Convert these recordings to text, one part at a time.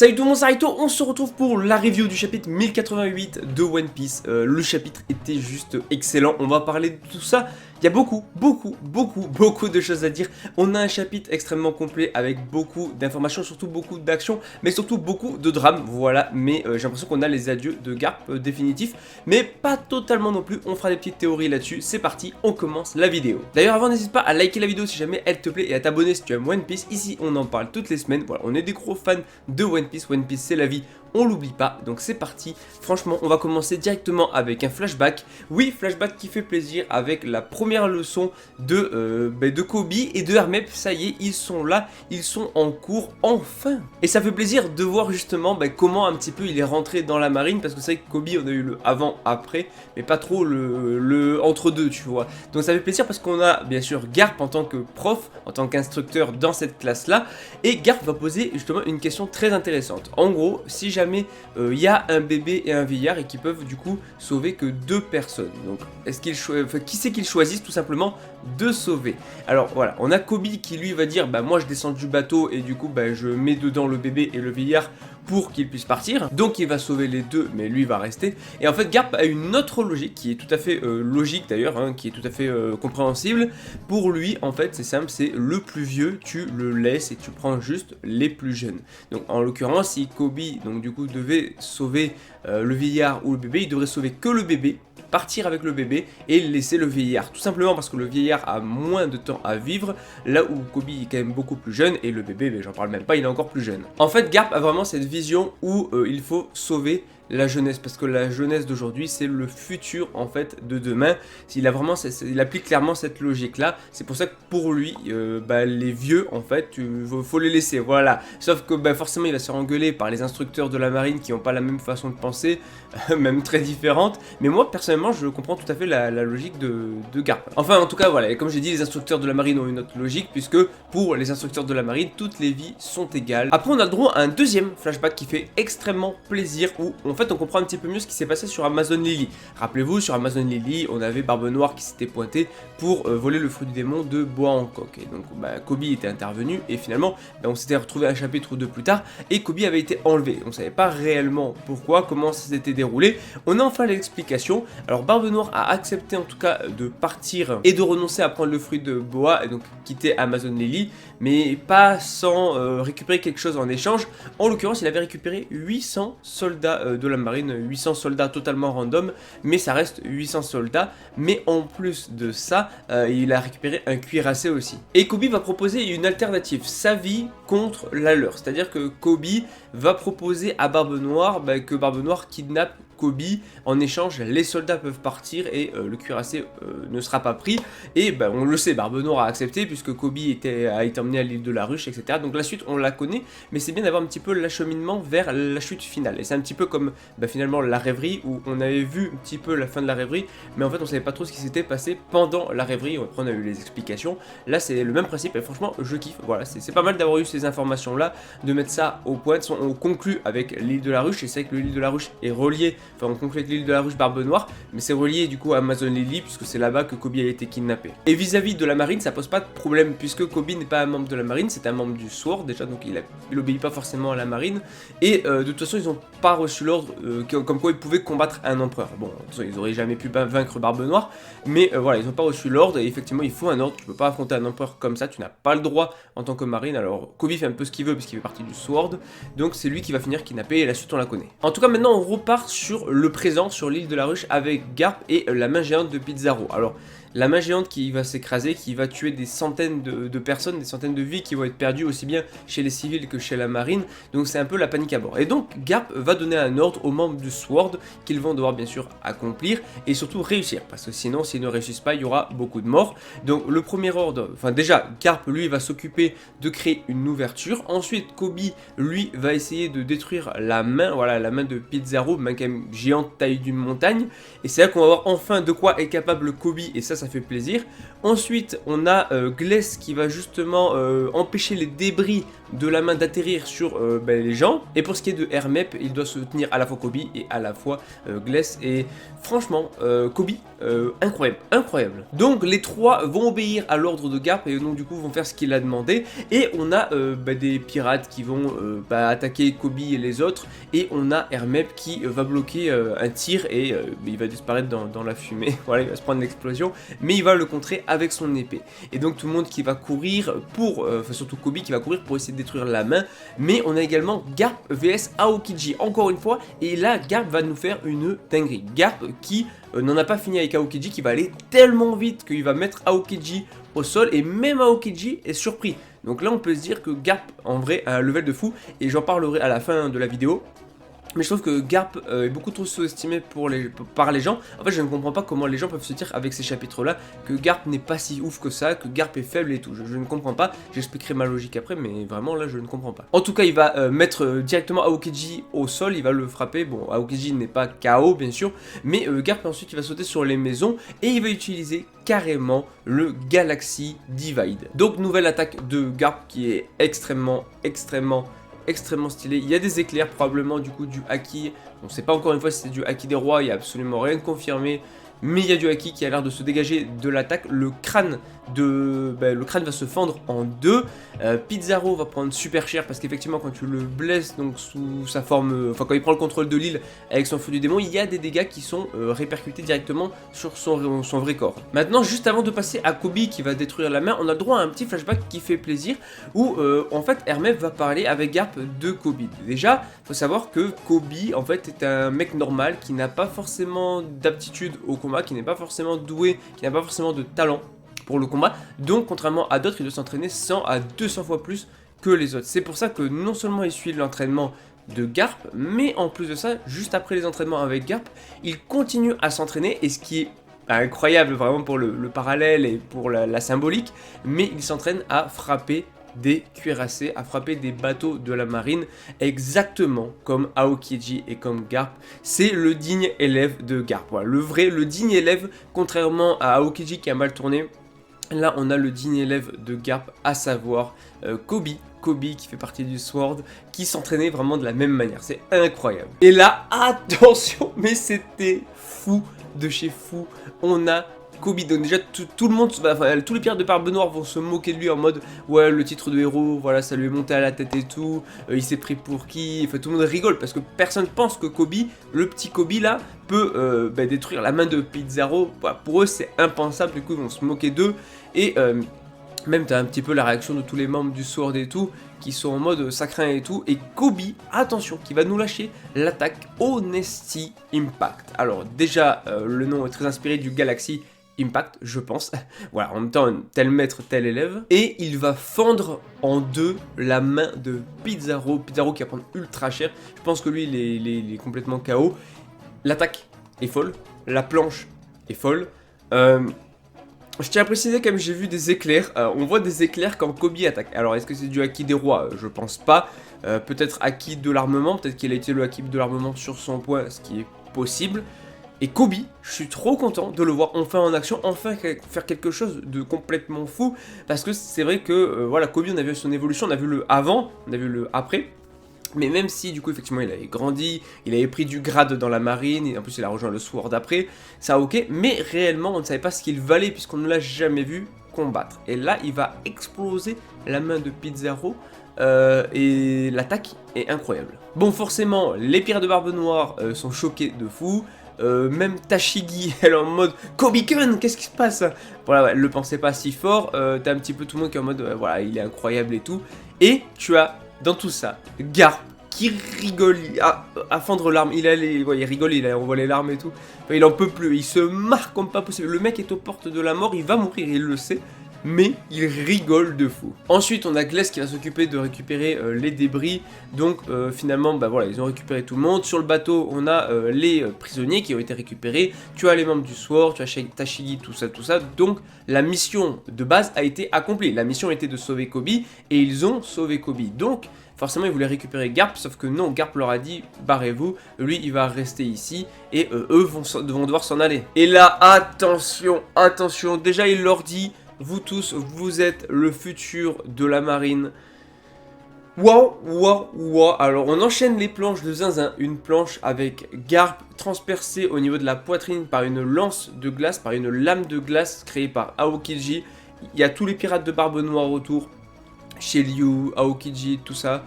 Salut tout le monde, c'est Raito, on se retrouve pour la review du chapitre 1088 de One Piece. Le chapitre était juste excellent, on va parler de tout ça. Il y a beaucoup de choses à dire. On a un chapitre extrêmement complet avec beaucoup d'informations, surtout beaucoup d'actions, mais surtout beaucoup de drame, voilà. Mais j'ai l'impression qu'on a les adieux de Garp définitifs, mais pas totalement non plus. On fera des petites théories là-dessus. C'est parti, on commence la vidéo. D'ailleurs, avant, n'hésite pas à liker la vidéo si jamais elle te plaît et à t'abonner si tu aimes One Piece. Ici, on en parle toutes les semaines. Voilà, on est des gros fans de One Piece. One Piece, c'est la vie. On l'oublie pas, donc c'est parti. Franchement, on va commencer directement avec un flashback. Oui, flashback qui fait plaisir avec la première leçon de Kobe et de Hermep. Ça y est, ils sont là, ils sont en cours, enfin. Et ça fait plaisir de voir justement comment un petit peu il est rentré dans la marine. Parce que c'est vrai que Kobe, on a eu le avant-après, mais pas trop le entre-deux, tu vois. Donc ça fait plaisir parce qu'on a bien sûr Garp en tant que prof, en tant qu'instructeur dans cette classe-là. Et Garp va poser justement une question très intéressante. En gros, si jamais il y a un bébé et un vieillard et qui peuvent du coup sauver que 2 personnes. Donc qui c'est qu'ils choisissent tout simplement de sauver? Alors voilà, on a Kobe qui lui va dire moi je descends du bateau et du coup je mets dedans le bébé et le vieillard pour qu'il puisse partir. Donc il va sauver les deux, mais lui va rester. Et en fait Garp a une autre logique qui est tout à fait logique d'ailleurs, qui est tout à fait compréhensible. Pour lui en fait c'est simple, c'est le plus vieux, tu le laisses et tu prends juste les plus jeunes. Donc en l'occurrence si Kobe donc du coup devait sauver le vieillard ou le bébé, il devrait sauver que le bébé, partir avec le bébé et laisser le vieillard. Tout simplement parce que le vieillard a moins de temps à vivre, là où Kobe est quand même beaucoup plus jeune et le bébé, j'en parle même pas, il est encore plus jeune. En fait, Garp a vraiment cette vision où il faut sauver la jeunesse, parce que la jeunesse d'aujourd'hui c'est le futur en fait de demain. Il applique clairement cette logique là. C'est pour ça que pour lui les vieux en fait faut les laisser, voilà. Sauf que forcément il va se faire engueuler par les instructeurs de la marine qui n'ont pas la même façon de penser, même très différente. Mais moi personnellement je comprends tout à fait la logique de Garp. Enfin en tout cas voilà, et comme j'ai dit, les instructeurs de la marine ont une autre logique, puisque pour les instructeurs de la marine toutes les vies sont égales. Après on a le droit à un deuxième flashback qui fait extrêmement plaisir, où en fait on comprend un petit peu mieux ce qui s'est passé sur Amazon Lily. Rappelez-vous, sur Amazon Lily, on avait Barbe Noire qui s'était pointé pour voler le fruit du démon de Bois Hancock. Et donc Kobe était intervenu et finalement on s'était retrouvé un chapitre ou deux plus tard et Kobe avait été enlevé. On ne savait pas réellement pourquoi, comment ça s'était déroulé. On a enfin l'explication. Alors Barbe Noire a accepté en tout cas de partir et de renoncer à prendre le fruit de Boa et donc quitter Amazon Lily, mais pas sans récupérer quelque chose en échange. En l'occurrence, il avait récupéré 800 soldats de la marine, 800 soldats totalement random, mais ça reste 800 soldats. Mais en plus de ça, il a récupéré un cuirassé aussi. Et Kobe va proposer une alternative, sa vie contre la leur. C'est-à-dire que Kobe va proposer à Barbe Noire que Barbe Noire kidnappe Kobe. En échange, les soldats peuvent partir et le cuirassé ne sera pas pris. Et on le sait, Barbe Noire a accepté puisque Kobe a été emmené à l'île de la Ruche, etc. Donc la suite, on la connaît, mais c'est bien d'avoir un petit peu l'acheminement vers la chute finale. Et c'est un petit peu comme finalement la rêverie, où on avait vu un petit peu la fin de la rêverie, mais en fait on savait pas trop ce qui s'était passé pendant la rêverie. Après on a eu les explications. Là c'est le même principe et franchement je kiffe. Voilà, c'est pas mal d'avoir eu ces informations là, de mettre ça au point. On conclut avec l'île de la Ruche, et c'est vrai que l'île de la Ruche est reliée. Enfin, on conclut avec l'île de la Ruche Barbe Noire, mais c'est relié du coup à Amazon Lily, puisque c'est là-bas que Kobe a été kidnappé. Et vis-à-vis de la marine, ça pose pas de problème, puisque Kobe n'est pas un membre de la marine, c'est un membre du SWORD déjà, donc il obéit pas forcément à la marine. Et de toute façon, ils ont pas reçu l'ordre comme quoi ils pouvaient combattre un empereur. Bon, de toute façon, ils auraient jamais pu vaincre Barbe Noire, mais voilà, ils ont pas reçu l'ordre, et effectivement, il faut un ordre. Tu peux pas affronter un empereur comme ça, tu n'as pas le droit en tant que marine. Alors, Kobe fait un peu ce qu'il veut, parce qu'il fait partie du SWORD, donc c'est lui qui va finir kidnappé, et la suite on la connaît. En tout cas, maintenant, on repart sur le présent, sur l'île de la Ruche, avec Garp et la main géante de Pizarro. Alors, la main géante qui va s'écraser, qui va tuer des centaines de personnes, des centaines de vies qui vont être perdues aussi bien chez les civils que chez la marine. Donc c'est un peu la panique à bord. Et donc Garp va donner un ordre aux membres du SWORD qu'ils vont devoir bien sûr accomplir et surtout réussir. Parce que sinon, s'ils ne réussissent pas, il y aura beaucoup de morts. Donc le premier ordre, déjà Garp lui va s'occuper de créer une ouverture. Ensuite Kobe lui va essayer de détruire la main, voilà, la main de Pizarro, main quand même géante taille d'une montagne. Et c'est là qu'on va voir enfin de quoi est capable Kobe, et ça ça fait plaisir. Ensuite, on a Gless qui va justement empêcher les débris de la main d'atterrir sur les gens. Et pour ce qui est de Hermep, il doit soutenir à la fois Kobe et à la fois Gless. Et franchement, Kobe, incroyable, incroyable. Donc les trois vont obéir à l'ordre de Garp et donc du coup vont faire ce qu'il a demandé. Et on a des pirates qui vont attaquer Kobe et les autres. Et on a Hermep qui va bloquer un tir et il va disparaître dans la fumée. Voilà, il va se prendre l'explosion, mais il va le contrer avec son épée. Et donc tout le monde qui va courir pour, surtout Kobe qui va courir pour essayer de détruire la main. Mais on a également Garp vs Aokiji, encore une fois. Et là, Garp va nous faire une dinguerie. Garp qui n'en a pas fini avec Aokiji, qui va aller tellement vite qu'il va mettre Aokiji au sol. Et même Aokiji est surpris. Donc là, on peut se dire que Garp, en vrai, a un level de fou. Et j'en parlerai à la fin de la vidéo. Mais je trouve que Garp est beaucoup trop sous-estimé par les gens. En fait, je ne comprends pas comment les gens peuvent se dire avec ces chapitres-là que Garp n'est pas si ouf que ça, que Garp est faible et tout. Je ne comprends pas. J'expliquerai ma logique après, mais vraiment là, je ne comprends pas. En tout cas, il va mettre directement Aokiji au sol. Il va le frapper. Bon, Aokiji n'est pas KO, bien sûr. Mais Garp, ensuite, il va sauter sur les maisons et il va utiliser carrément le Galaxy Divide. Donc, nouvelle attaque de Garp qui est extrêmement stylé. Il y a des éclairs, probablement du coup du haki. On ne sait pas encore une fois si c'est du haki des rois, il n'y a absolument rien de confirmé. Mais il y a du haki qui a l'air de se dégager de l'attaque. Le crâne va se fendre en deux. Pizarro va prendre super cher parce qu'effectivement quand tu le blesses donc sous sa forme, enfin quand il prend le contrôle de l'île avec son feu du démon, il y a des dégâts qui sont répercutés directement sur son vrai corps. Maintenant, juste avant de passer à Kobe qui va détruire la main, on a le droit à un petit flashback qui fait plaisir où en fait Hermep va parler avec Garp de Kobe. Déjà, faut savoir que Kobe en fait est un mec normal qui n'a pas forcément d'aptitude au combat, qui n'est pas forcément doué, qui n'a pas forcément de talent pour le combat, donc contrairement à d'autres, il doit s'entraîner 100 à 200 fois plus que les autres. C'est pour ça que non seulement il suit l'entraînement de Garp, mais en plus de ça, juste après les entraînements avec Garp, il continue à s'entraîner, et ce qui est incroyable vraiment pour le parallèle et pour la symbolique, mais il s'entraîne à frapper des cuirassés, à frapper des bateaux de la marine, exactement comme Aokiji et comme Garp. C'est le digne élève de Garp, voilà, le digne élève, contrairement à Aokiji qui a mal tourné. Là, on a le digne élève de Garp, à savoir Kobe qui fait partie du Sword, qui s'entraînait vraiment de la même manière. C'est incroyable. Et là, attention, mais c'était fou de chez fou. On a Kobe, donc déjà tout le monde, enfin, tous les pirates de Barbe Noire vont se moquer de lui en mode ouais, le titre de héros, voilà, ça lui est monté à la tête et tout, il s'est pris pour qui, enfin tout le monde rigole parce que personne pense que Kobe, le petit Kobe là, peut détruire la main de Pizarro. Voilà, pour eux c'est impensable, du coup ils vont se moquer d'eux. Et même t'as un petit peu la réaction de tous les membres du Sword et tout, qui sont en mode ça craint et tout. Et Kobe, attention, qui va nous lâcher l'attaque Honesty Impact. Alors déjà, le nom est très inspiré du Galaxy Impact, je pense. Voilà, en même temps, tel maître, tel élève. Et il va fendre en deux la main de Pizarro. Pizarro qui va prendre ultra cher. Je pense que lui, il est complètement KO. L'attaque est folle. La planche est folle. Je tiens à préciser, comme j'ai vu des éclairs, on voit des éclairs quand Kobe attaque. Alors, est-ce que c'est du haki des rois? Je pense pas. Peut-être haki de l'armement, peut-être qu'il a été le haki de l'armement sur son point, ce qui est possible. Et Kobe, je suis trop content de le voir enfin en action, enfin faire quelque chose de complètement fou. Parce que c'est vrai que, voilà, Kobe, on a vu son évolution, on a vu le avant, on a vu le après. Mais même si du coup effectivement il avait grandi, il avait pris du grade dans la marine, et en plus il a rejoint le Sword après, ça ok, mais réellement on ne savait pas ce qu'il valait puisqu'on ne l'a jamais vu combattre. Et là il va exploser la main de Pizarro et l'attaque est incroyable. Bon, forcément les pirates de Barbe Noire sont choqués de fou. Même Tashigi, elle est en mode Kobe-kun, qu'est-ce qui se passe? Voilà, ouais, elle le pensait pas si fort. T'as un petit peu tout le monde qui est en mode voilà, il est incroyable et tout. Et tu as dans tout ça Garp qui rigole à fendre l'arme. Il rigole, il envoie les larmes et tout. Enfin, il en peut plus, il se marre comme pas possible. Le mec est aux portes de la mort, il va mourir, il le sait. Mais il rigole de fou. Ensuite, on a Gless qui va s'occuper de récupérer les débris. Donc, finalement, bah voilà, ils ont récupéré tout le monde. Sur le bateau, on a les prisonniers qui ont été récupérés. Tu as les membres du Sword, tu as Tashigi, tout ça, tout ça. Donc, la mission de base a été accomplie. La mission était de sauver Kobe et ils ont sauvé Kobe. Donc, forcément ils voulaient récupérer Garp, sauf que non, Garp leur a dit barrez-vous, lui il va rester ici et eux vont devoir s'en aller. Et là, attention, attention, déjà il leur dit, vous tous, vous êtes le futur de la marine. Wow, wow, wow. Alors on enchaîne les planches de zinzin, une planche avec Garp transpercée au niveau de la poitrine par une lance de glace, par une lame de glace créée par Aokiji. Il y a tous les pirates de Barbe Noire autour, Shiryu, Aokiji, tout ça.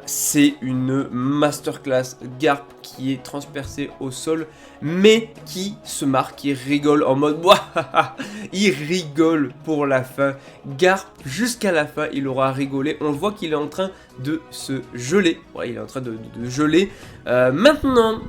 C'est une masterclass. Garp qui est transpercé au sol, mais qui se marre, qui rigole en mode il rigole pour la fin. Garp, jusqu'à la fin, il aura rigolé. On voit qu'il est en train de se geler. Ouais, il est en train de geler. Maintenant,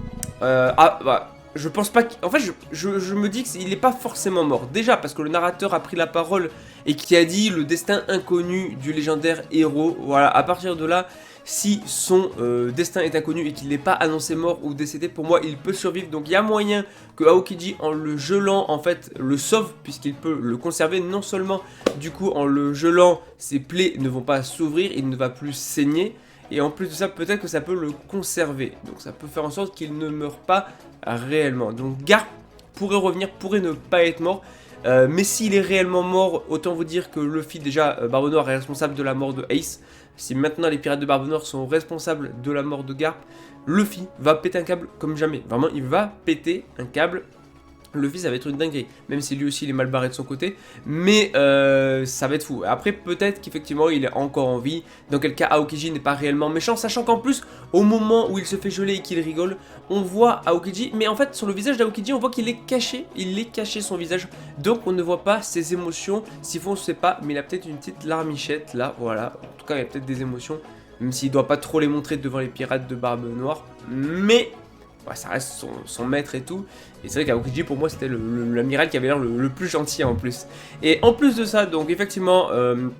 je pense pas en fait, je me dis qu'il n'est pas forcément mort. Déjà, parce que le narrateur a pris la parole et qui a dit le destin inconnu du légendaire héros. Voilà, à partir de là, si son destin est inconnu et qu'il n'est pas annoncé mort ou décédé, pour moi, il peut survivre. Donc, il y a moyen que Aokiji, en le gelant, en fait, le sauve, puisqu'il peut le conserver. Non seulement, du coup, en le gelant, ses plaies ne vont pas s'ouvrir, il ne va plus saigner. Et en plus de ça, peut-être que ça peut le conserver. Donc, ça peut faire en sorte qu'il ne meure pas réellement. Donc, Garp pourrait revenir, pourrait ne pas être mort. Mais s'il est réellement mort, autant vous dire que Luffy, déjà, Barbe Noire est responsable de la mort de Ace. Si maintenant les pirates de Barbe Noire sont responsables de la mort de Garp, Luffy va péter un câble comme jamais. Vraiment, il va péter un câble. Luffy, ça va être une dinguerie, même si lui aussi il est mal barré de son côté, mais ça va être fou. Après, peut-être qu'effectivement il est encore en vie, dans quel cas Aokiji n'est pas réellement méchant, sachant qu'en plus, au moment où il se fait geler et qu'il rigole, on voit Aokiji, mais en fait sur le visage d'Aokiji, on voit qu'il est caché, son visage, donc on ne voit pas ses émotions. Siphon, on ne sait pas, mais il a peut-être une petite larmichette là, voilà, en tout cas il y a peut-être des émotions, même s'il ne doit pas trop les montrer devant les pirates de Barbe Noire, mais... ouais, ça reste son maître et tout. Et c'est vrai qu'Aokiji pour moi c'était l'amiral qui avait l'air le plus gentil en plus. Et en plus de ça, donc effectivement, le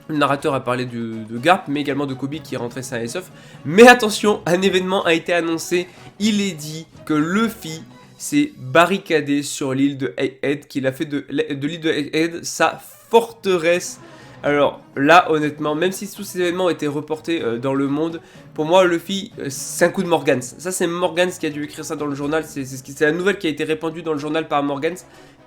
narrateur a parlé de Garp, mais également de Kobe qui est rentré sain et sauf. Mais attention, un événement a été annoncé. Il est dit que Luffy s'est barricadé sur l'île de Egghead, qu'il a fait de l'île de Egghead sa forteresse. Alors là, honnêtement, même si tous ces événements ont été reportés dans le monde, pour moi, Luffy, c'est un coup de Morgans. Ça, c'est Morgans qui a dû écrire ça dans le journal. C'est la nouvelle qui a été répandue dans le journal par Morgans.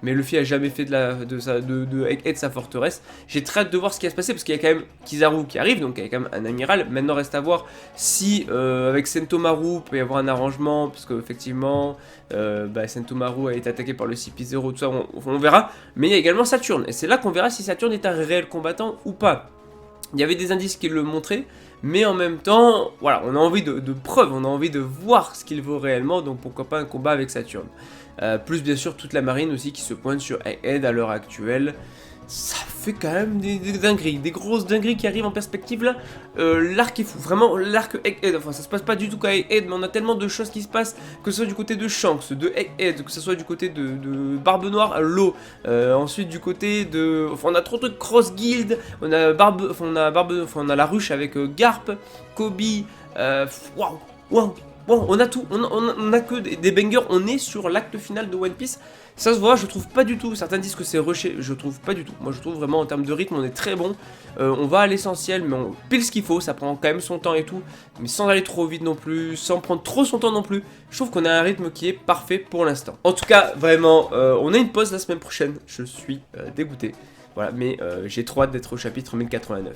Mais Luffy a jamais fait de Egghead sa forteresse. J'ai très hâte de voir ce qui va se passer parce qu'il y a quand même Kizaru qui arrive, donc il y a quand même un amiral. Maintenant, reste à voir si avec Sentomaru, il peut y avoir un arrangement, parce qu'effectivement, Sentomaru a été attaqué par le CP0, tout ça, on verra. Mais il y a également Saturne, et c'est là qu'on verra si Saturne est un réel combattant ou pas. Il y avait des indices qui le montraient, mais en même temps, voilà, on a envie de preuves, on a envie de voir ce qu'il vaut réellement, donc pourquoi pas un combat avec Saturne. Plus bien sûr toute la marine aussi qui se pointe sur Egghead à l'heure actuelle. Ça fait quand même des dingueries, des grosses dingueries qui arrivent en perspective là. L'arc est fou, vraiment l'arc Egghead, enfin ça se passe pas du tout qu'à Egghead, mais on a tellement de choses qui se passent, que ce soit du côté de Shanks, de Egghead, que ce soit du côté de Barbe Noire, l'eau, ensuite du côté de... Enfin on a trop de Cross Guild, on a la ruche avec Garp, Kobe, waouh, waouh. Bon, on a tout, on a que des bangers, on est sur l'acte final de One Piece. Ça se voit, je trouve pas du tout, certains disent que c'est rushé, je trouve pas du tout. Moi je trouve vraiment en termes de rythme on est très bon, on va à l'essentiel mais on pile ce qu'il faut, ça prend quand même son temps et tout, mais sans aller trop vite non plus, sans prendre trop son temps non plus. Je trouve qu'on a un rythme qui est parfait pour l'instant. En tout cas, vraiment, on a une pause la semaine prochaine, je suis dégoûté. Voilà, mais j'ai trop hâte d'être au chapitre 1089.